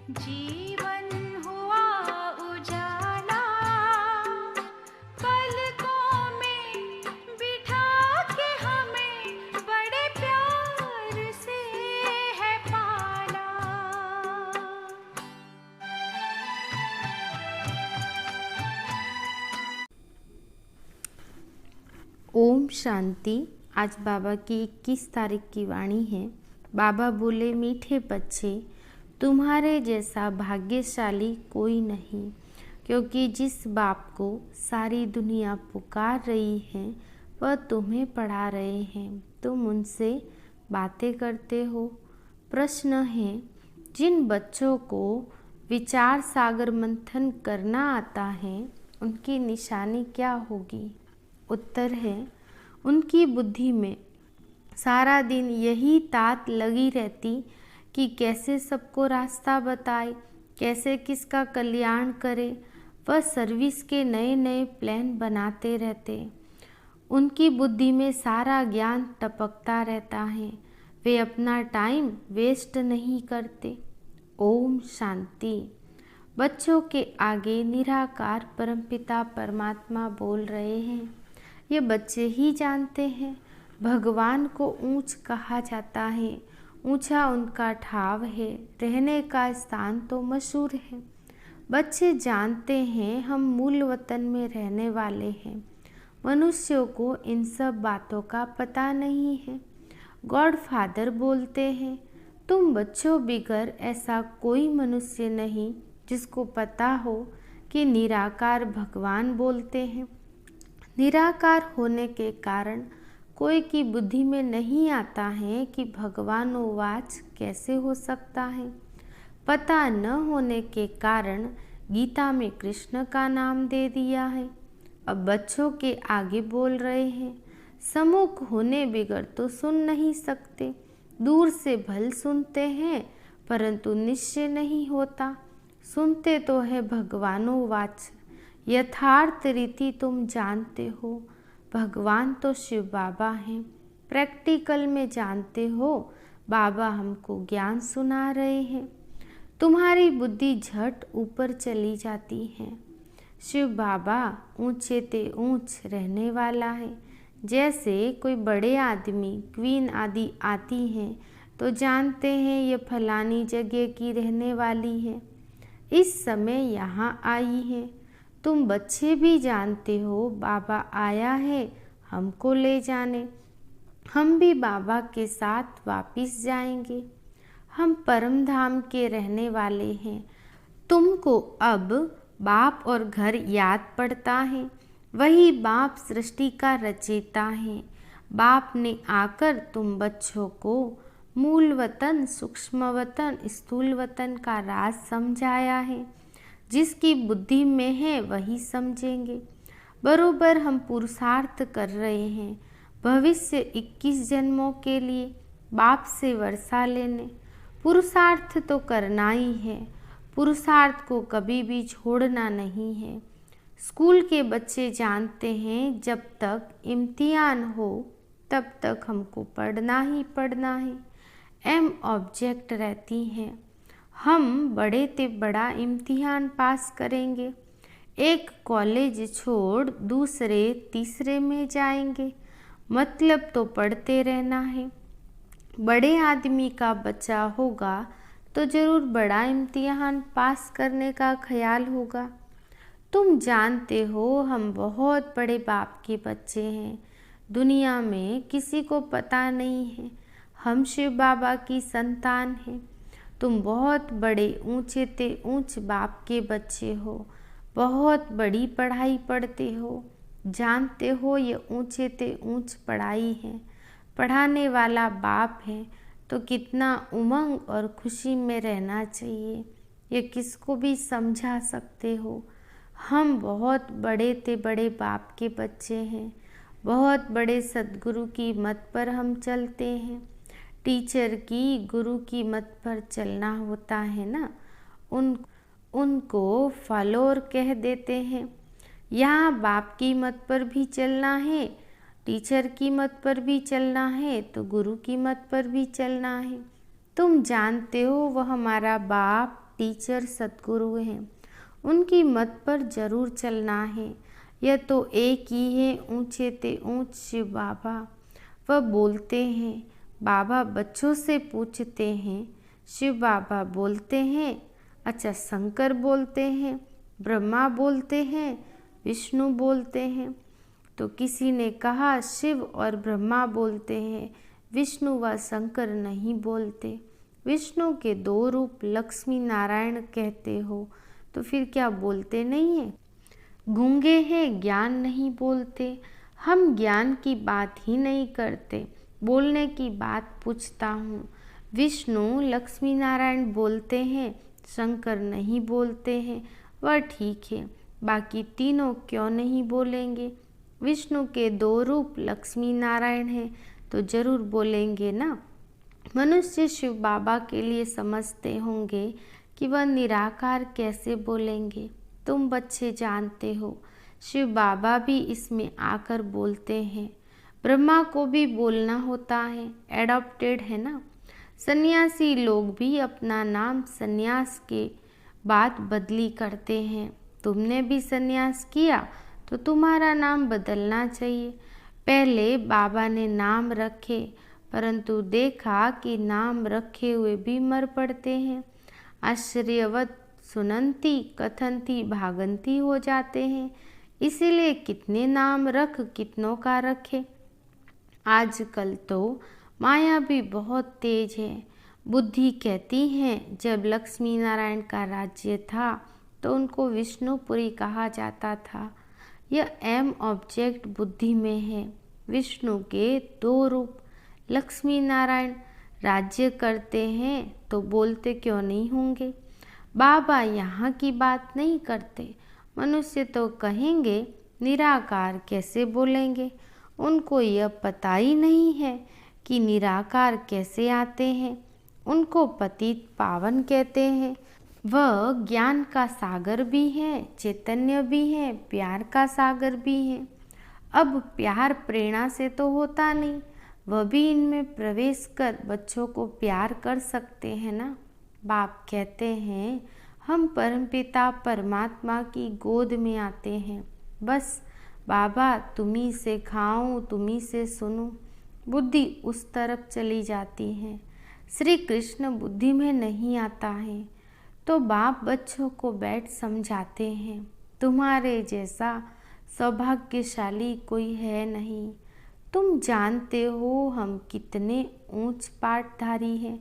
जीवन हुआ उजाला, पलकों में बिठा के हमें बड़े प्यार से है पाला। ओम शांति। आज बाबा की 21 तारीख की वाणी है। बाबा बोले, मीठे बच्चे, तुम्हारे जैसा भाग्यशाली कोई नहीं, क्योंकि जिस बाप को सारी दुनिया पुकार रही है वह तुम्हें पढ़ा रहे हैं। तुम उनसे बातें करते हो। प्रश्न है, जिन बच्चों को विचार सागर मंथन करना आता है उनकी निशानी क्या होगी? उत्तर है, उनकी बुद्धि में सारा दिन यही तात लगी रहती कि कैसे सबको रास्ता बताए, कैसे किसका कल्याण करे। वह सर्विस के नए नए प्लान बनाते रहते। उनकी बुद्धि में सारा ज्ञान टपकता रहता है। वे अपना टाइम वेस्ट नहीं करते। ओम शांति। बच्चों के आगे निराकार परमपिता परमात्मा बोल रहे हैं। ये बच्चे ही जानते हैं भगवान को ऊंच कहा जाता है। ऊंचा उनका ठाव है, रहने का स्थान तो मशहूर है। बच्चे जानते हैं हम मूल वतन में रहने वाले हैं। मनुष्यों को इन सब बातों का पता नहीं है। गॉड फादर बोलते हैं, तुम बच्चों बिगर ऐसा कोई मनुष्य नहीं जिसको पता हो कि निराकार भगवान बोलते हैं। निराकार होने के कारण कोई की बुद्धि में नहीं आता है कि भगवानोवाच कैसे हो सकता है। पता न होने के कारण गीता में कृष्ण का नाम दे दिया है। अब बच्चों के आगे बोल रहे हैं, सम्मुख होने बिगर तो सुन नहीं सकते। दूर से भल सुनते हैं परंतु निश्चय नहीं होता। सुनते तो है भगवानोवाच, यथार्थ रीति तुम जानते हो। भगवान तो शिव बाबा हैं। प्रैक्टिकल में जानते हो बाबा हमको ज्ञान सुना रहे हैं। तुम्हारी बुद्धि झट ऊपर चली जाती है। शिव बाबा ऊंचे ते ऊंच रहने वाला है। जैसे कोई बड़े आदमी क्वीन आदि आती हैं तो जानते हैं ये फलानी जगह की रहने वाली है, इस समय यहाँ आई है। तुम बच्चे भी जानते हो बाबा आया है हमको ले जाने। हम भी बाबा के साथ वापिस जाएंगे। हम परम धाम के रहने वाले हैं। तुमको अब बाप और घर याद पड़ता है। वही बाप सृष्टि का रचयिता है। बाप ने आकर तुम बच्चों को मूल वतन, सूक्ष्म वतन, स्थूल वतन का राज समझाया है। जिसकी बुद्धि में है वही समझेंगे। बरोबर हम पुरुषार्थ कर रहे हैं भविष्य 21 जन्मों के लिए बाप से वर्षा लेने। पुरुषार्थ तो करना ही है। पुरुषार्थ को कभी भी छोड़ना नहीं है। स्कूल के बच्चे जानते हैं जब तक इम्तिहान हो तब तक हमको पढ़ना ही पढ़ना है। एम ऑब्जेक्ट रहती हैं। हम बड़े ते बड़ा इम्तिहान पास करेंगे। एक कॉलेज छोड़ दूसरे तीसरे में जाएंगे। मतलब तो पढ़ते रहना है। बड़े आदमी का बच्चा होगा तो जरूर बड़ा इम्तिहान पास करने का ख्याल होगा। तुम जानते हो हम बहुत बड़े बाप के बच्चे हैं। दुनिया में किसी को पता नहीं है हम शिव बाबा की संतान हैं। तुम बहुत बड़े ऊंचे ते ऊंच बाप के बच्चे हो। बहुत बड़ी पढ़ाई पढ़ते हो। जानते हो ये ऊंचे ते ऊंच पढ़ाई है। पढ़ाने वाला बाप है तो कितना उमंग और खुशी में रहना चाहिए ये किसको भी समझा सकते हो। हम बहुत बड़े ते बड़े बाप के बच्चे हैं। बहुत बड़े सद्गुरु की मत पर हम चलते हैं। टीचर की, गुरु की मत पर चलना होता है ना। उनको फॉलोअर कह देते हैं। यहाँ बाप की मत पर भी चलना है, टीचर की मत पर भी चलना है तो गुरु की मत पर भी चलना है। तुम जानते हो वह हमारा बाप टीचर सद्गुरु हैं, उनकी मत पर जरूर चलना है। यह तो एक ही है ऊंचे ते ऊंच शिव बाबा। वह बोलते हैं, बाबा बच्चों से पूछते हैं। शिव बाबा बोलते हैं, अच्छा शंकर बोलते हैं, ब्रह्मा बोलते हैं, विष्णु बोलते हैं। तो किसी ने कहा शिव और ब्रह्मा बोलते हैं, विष्णु व शंकर नहीं बोलते। विष्णु के 2 रूप लक्ष्मी नारायण कहते हो तो फिर क्या बोलते नहीं है? गूंगे हैं, ज्ञान नहीं बोलते। हम ज्ञान की बात ही नहीं करते, बोलने की बात पूछता हूँ। विष्णु लक्ष्मी नारायण बोलते हैं, शंकर नहीं बोलते हैं, वह ठीक है, बाकी तीनों क्यों नहीं बोलेंगे? विष्णु के 2 रूप लक्ष्मी नारायण हैं तो जरूर बोलेंगे ना। मनुष्य शिव बाबा के लिए समझते होंगे कि वह निराकार कैसे बोलेंगे। तुम बच्चे जानते हो, शिव बाबा भी इसमें आकर बोलते हैं। ब्रह्मा को भी बोलना होता है, एडॉप्टेड है ना। सन्यासी लोग भी अपना नाम सन्यास के बाद बदली करते हैं। तुमने भी सन्यास किया तो तुम्हारा नाम बदलना चाहिए। पहले बाबा ने नाम रखे, परंतु देखा कि नाम रखे हुए भी मर पड़ते हैं। आश्चर्यवत सुनंती कथनती भागंती हो जाते हैं। इसीलिए कितने नाम रख कितनों का रखे। आजकल तो माया भी बहुत तेज है। बुद्धि कहती है जब लक्ष्मी नारायण का राज्य था तो उनको विष्णुपुरी कहा जाता था। यह एम ऑब्जेक्ट बुद्धि में है। विष्णु के 2 रूप लक्ष्मी नारायण राज्य करते हैं तो बोलते क्यों नहीं होंगे? बाबा यहाँ की बात नहीं करते। मनुष्य तो कहेंगे निराकार कैसे बोलेंगे? उनको यह पता ही नहीं है कि निराकार कैसे आते हैं। उनको पतित पावन कहते हैं। वह ज्ञान का सागर भी है, चैतन्य भी है, प्यार का सागर भी है। अब प्यार प्रेरणा से तो होता नहीं, वह भी इनमें प्रवेश कर बच्चों को प्यार कर सकते हैं ना। बाप कहते हैं हम परमपिता परमात्मा की गोद में आते हैं। बस बाबा तुम्ही से खाऊं, तुम्ही से सुनूं, बुद्धि उस तरफ चली जाती है। श्री कृष्ण बुद्धि में नहीं आता है तो बाप बच्चों को बैठ समझाते हैं, तुम्हारे जैसा सौभाग्यशाली कोई है नहीं। तुम जानते हो हम कितने ऊंच पाठधारी हैं।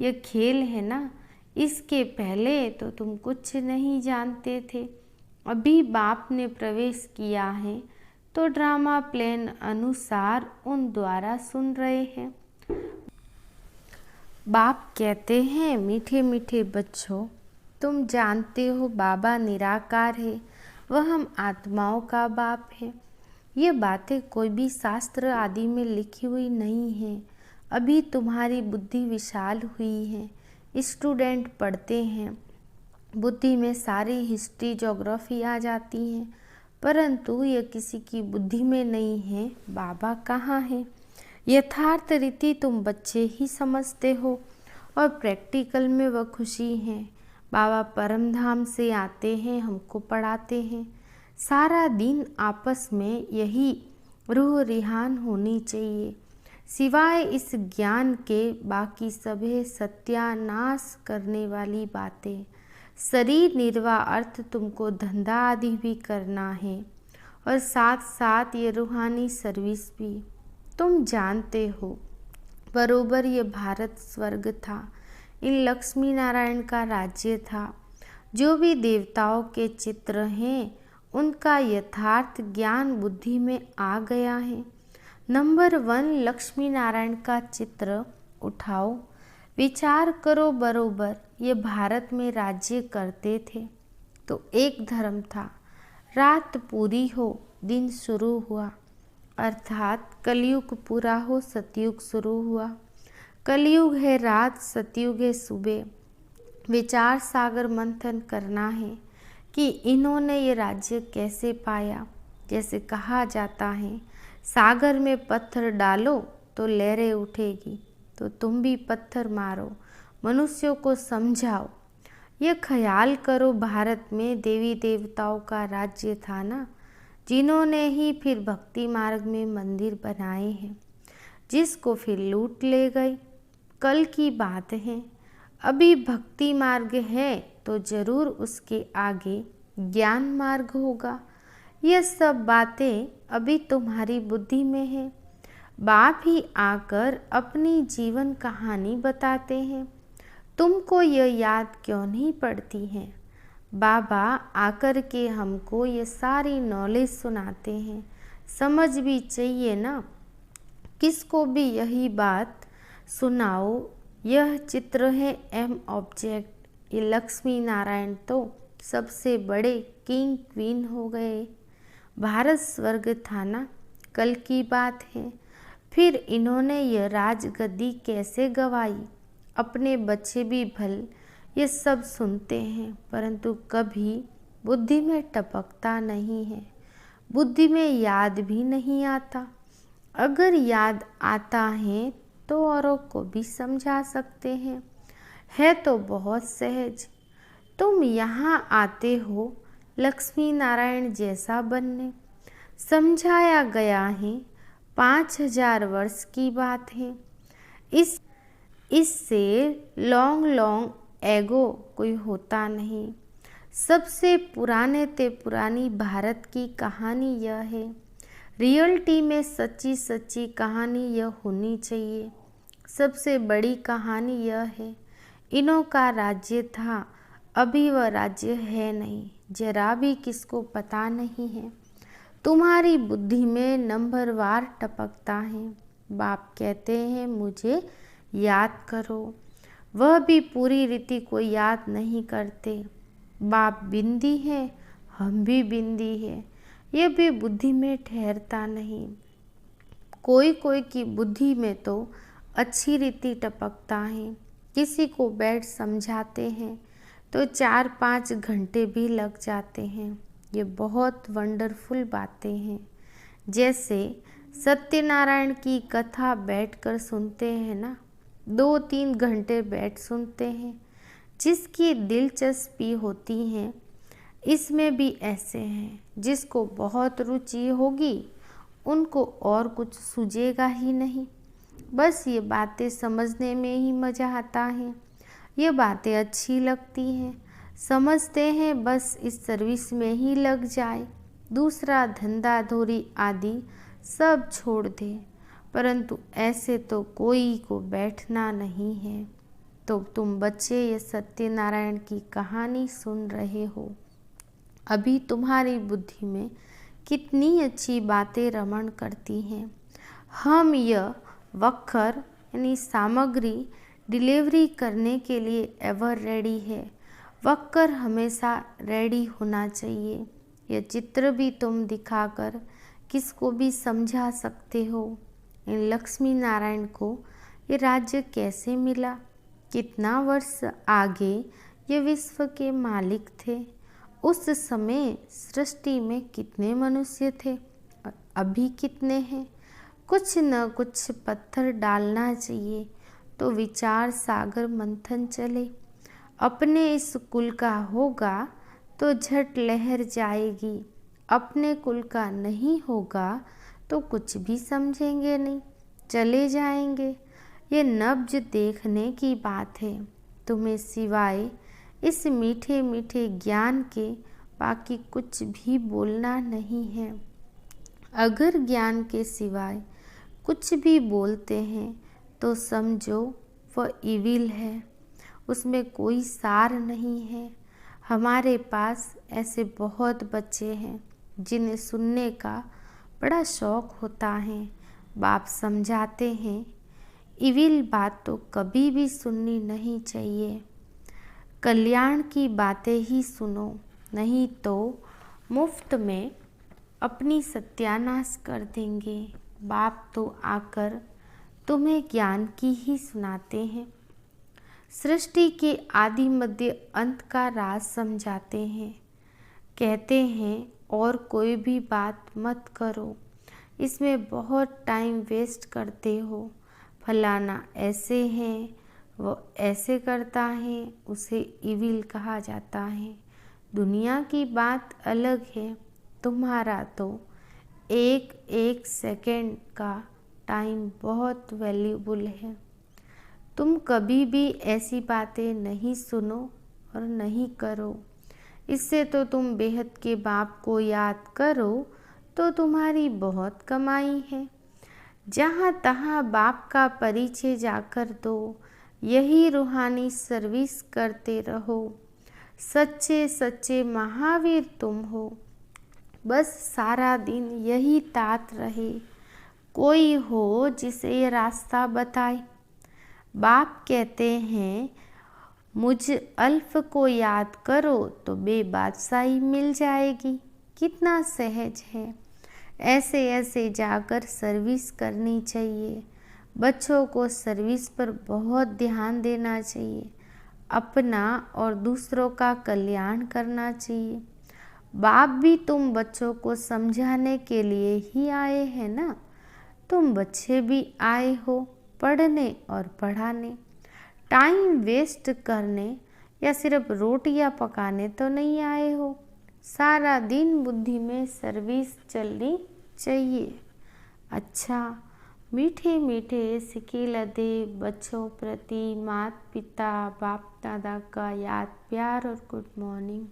यह खेल है ना, इसके पहले तो तुम कुछ नहीं जानते थे। अभी बाप ने प्रवेश किया है तो ड्रामा प्लान अनुसार उन द्वारा सुन रहे हैं। बाप कहते हैं मीठे मीठे बच्चों, तुम जानते हो बाबा निराकार है, वह हम आत्माओं का बाप है। ये बातें कोई भी शास्त्र आदि में लिखी हुई नहीं है। अभी तुम्हारी बुद्धि विशाल हुई है, स्टूडेंट पढ़ते हैं, बुद्धि में सारी हिस्ट्री ज्योग्राफी आ जाती है, परंतु यह किसी की बुद्धि में नहीं है। बाबा कहाँ है? यथार्थ रीति तुम बच्चे ही समझते हो और प्रैक्टिकल में वह खुशी है। बाबा परमधाम से आते हैं, हमको पढ़ाते हैं। सारा दिन आपस में यही रूह रिहान होनी चाहिए। सिवाय इस ज्ञान के बाकी सभी सत्यानाश करने वाली बातें। शरीर निर्वाह अर्थ तुमको धंधा आदि भी करना है और साथ साथ ये रूहानी सर्विस भी। तुम जानते हो बरोबर ये भारत स्वर्ग था, इन लक्ष्मी नारायण का राज्य था। जो भी देवताओं के चित्र हैं उनका यथार्थ ज्ञान बुद्धि में आ गया है। नंबर 1 लक्ष्मी नारायण का चित्र उठाओ, विचार करो बरोबर ये भारत में राज्य करते थे तो एक धर्म था। रात पूरी हो दिन शुरू हुआ, अर्थात कलयुग पूरा हो सतयुग शुरू हुआ। कलयुग है रात, सतयुग है सुबह। विचार सागर मंथन करना है कि इन्होंने ये राज्य कैसे पाया। जैसे कहा जाता है सागर में पत्थर डालो तो लहरें उठेगी, तो तुम भी पत्थर मारो, मनुष्यों को समझाओ। ये ख्याल करो भारत में देवी देवताओं का राज्य था ना, जिन्होंने ही फिर भक्ति मार्ग में मंदिर बनाए हैं, जिसको फिर लूट ले गई। कल की बात है, अभी भक्ति मार्ग है तो जरूर उसके आगे ज्ञान मार्ग होगा। यह सब बातें अभी तुम्हारी बुद्धि में है। बाप ही आकर अपनी जीवन कहानी बताते हैं, तुमको यह याद क्यों नहीं पड़ती है? बाबा आकर के हमको ये सारी नॉलेज सुनाते हैं, समझ भी चाहिए ना। किसको भी यही बात सुनाओ। यह चित्र है एम ऑब्जेक्ट। ये लक्ष्मी नारायण तो सबसे बड़े किंग क्वीन हो गए। भारत स्वर्ग था ना, कल की बात है। फिर इन्होंने यह राजगद्दी कैसे गवाई? अपने बच्चे भी भल ये सब सुनते हैं, परंतु कभी बुद्धि में टपकता नहीं है, बुद्धि में याद भी नहीं आता। अगर याद आता है तो औरों को भी समझा सकते हैं, है तो बहुत सहज। तुम यहाँ आते हो लक्ष्मी नारायण जैसा बनने, समझाया गया है 5000 वर्ष की बात है। इससे लॉन्ग एगो कोई होता नहीं। सबसे पुराने ते पुरानी भारत की कहानी यह है। रियलिटी में सच्ची सच्ची कहानी यह होनी चाहिए। सबसे बड़ी कहानी यह है, इन्हों का राज्य था, अभी वह राज्य है नहीं, जरा भी किसको पता नहीं है। तुम्हारी बुद्धि में नंबरवार टपकता है। बाप कहते हैं मुझे याद करो, वह भी पूरी रीति को याद नहीं करते। बाप बिंदी है, हम भी बिंदी है, यह भी बुद्धि में ठहरता नहीं। कोई कोई की बुद्धि में तो अच्छी रीति टपकता है। किसी को बैठ समझाते हैं तो 4-5 घंटे भी लग जाते हैं। ये बहुत वंडरफुल बातें हैं। जैसे सत्यनारायण की कथा बैठकर सुनते हैं ना, 2-3 घंटे बैठ सुनते हैं। जिसकी दिलचस्पी होती है, इसमें भी ऐसे हैं। जिसको बहुत रुचि होगी उनको और कुछ सूझेगा ही नहीं, बस ये बातें समझने में ही मज़ा आता है। ये बातें अच्छी लगती हैं, समझते हैं बस इस सर्विस में ही लग जाए, दूसरा धंधा धोरी आदि सब छोड़ दे। परंतु ऐसे तो कोई को बैठना नहीं है। तो तुम बच्चे ये सत्यनारायण की कहानी सुन रहे हो। अभी तुम्हारी बुद्धि में कितनी अच्छी बातें रमण करती हैं। हम यह वक्र यानी सामग्री डिलीवरी करने के लिए एवर रेडी है। वक्र हमेशा रेडी होना चाहिए। यह चित्र भी तुम दिखाकर किसको भी समझा सकते हो। इन लक्ष्मी नारायण को ये राज्य कैसे मिला, कितना वर्ष आगे ये विश्व के मालिक थे, उस समय सृष्टि में कितने मनुष्य थे और अभी कितने हैं। कुछ न कुछ पत्थर डालना चाहिए तो विचार सागर मंथन चले। अपने इस कुल का होगा तो झट लहर जाएगी, अपने कुल का नहीं होगा तो कुछ भी समझेंगे नहीं, चले जाएंगे। ये नब्ज देखने की बात है। तुम्हें सिवाय इस मीठे मीठे ज्ञान के बाकी कुछ भी बोलना नहीं है। अगर ज्ञान के सिवाय कुछ भी बोलते हैं तो समझो वह इविल है, उसमें कोई सार नहीं है। हमारे पास ऐसे बहुत बच्चे हैं जिन्हें सुनने का बड़ा शौक होता है। बाप समझाते हैं इविल बात तो कभी भी सुननी नहीं चाहिए, कल्याण की बातें ही सुनो, नहीं तो मुफ्त में अपनी सत्यानाश कर देंगे। बाप तो आकर तुम्हें ज्ञान की ही सुनाते हैं। सृष्टि के आदि मध्य अंत का राज समझाते हैं। कहते हैं और कोई भी बात मत करो, इसमें बहुत टाइम वेस्ट करते हो। फलाना ऐसे हैं, वो ऐसे करता है उसे इविल कहा जाता है। दुनिया की बात अलग है, तुम्हारा तो एक एक सेकंड का टाइम बहुत वैल्यूबल है। तुम कभी भी ऐसी बातें नहीं सुनो और नहीं करो। इससे तो तुम बेहद के बाप को याद करो तो तुम्हारी बहुत कमाई है। जहाँ तहाँ बाप का परिचय जाकर दो, यही रूहानी सर्विस करते रहो। सच्चे सच्चे महावीर तुम हो। बस सारा दिन यही तात रहे, कोई हो जिसे ये रास्ता बताए। बाप कहते हैं मुझ अल्फ को याद करो तो बेबादशाही मिल जाएगी। कितना सहज है। ऐसे ऐसे जाकर सर्विस करनी चाहिए। बच्चों को सर्विस पर बहुत ध्यान देना चाहिए। अपना और दूसरों का कल्याण करना चाहिए। बाप भी तुम बच्चों को समझाने के लिए ही आए हैं ना। तुम बच्चे भी आए हो पढ़ने और पढ़ाने। टाइम वेस्ट करने या सिर्फ रोटियां पकाने तो नहीं आए हो। सारा दिन बुद्धि में सर्विस चलनी चाहिए। अच्छा, मीठे मीठे सिके लदे बच्चों प्रति माता पिता बाप दादा का याद प्यार और गुड मॉर्निंग।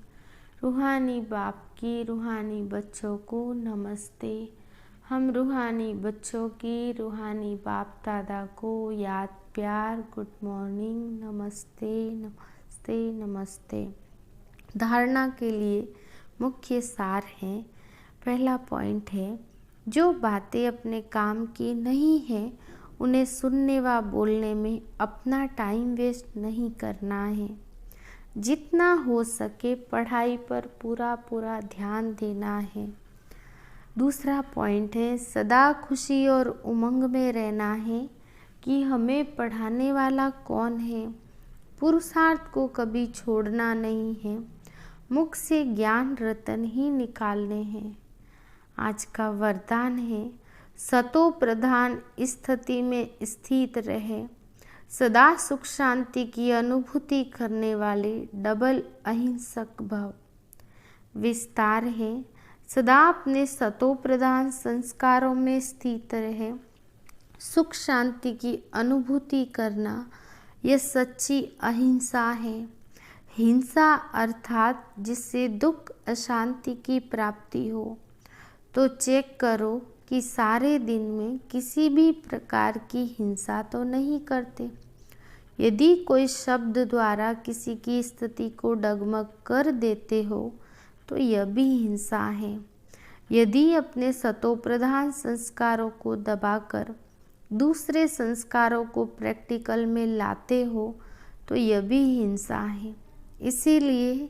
रूहानी बाप की रूहानी बच्चों को नमस्ते। हम रूहानी बच्चों की रूहानी बाप दादा को याद प्यार गुड मॉर्निंग नमस्ते नमस्ते नमस्ते। धारणा के लिए मुख्य सार है। पहला पॉइंट है, जो बातें अपने काम की नहीं है उन्हें सुनने व बोलने में अपना टाइम वेस्ट नहीं करना है। जितना हो सके पढ़ाई पर पूरा ध्यान देना है। दूसरा पॉइंट है, सदा खुशी और उमंग में रहना है कि हमें पढ़ाने वाला कौन है। पुरुषार्थ को कभी छोड़ना नहीं है। मुख से ज्ञान रतन ही निकालने हैं। आज का वरदान है, सतो प्रधान स्थिति में स्थित रहे। सदा सुख शांति की अनुभूति करने वाले डबल अहिंसक भव। विस्तार है, सदा अपने सतो प्रधान संस्कारों में स्थित रहे। सुख शांति की अनुभूति करना यह सच्ची अहिंसा है। हिंसा अर्थात जिससे दुख अशांति की प्राप्ति हो। तो चेक करो कि सारे दिन में किसी भी प्रकार की हिंसा तो नहीं करते। यदि कोई शब्द द्वारा किसी की स्थिति को डगमग कर देते हो तो यह भी हिंसा है। यदि अपने सतोप्रधान संस्कारों को दबाकर दूसरे संस्कारों को प्रैक्टिकल में लाते हो तो यह भी हिंसा है। इसीलिए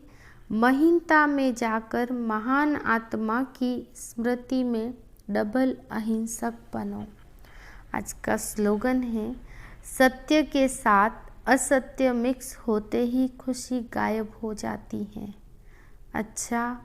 महीनता में जाकर महान आत्मा की स्मृति में डबल अहिंसक बनो। आज का स्लोगन है, सत्य के साथ असत्य मिक्स होते ही खुशी गायब हो जाती है। अच्छा,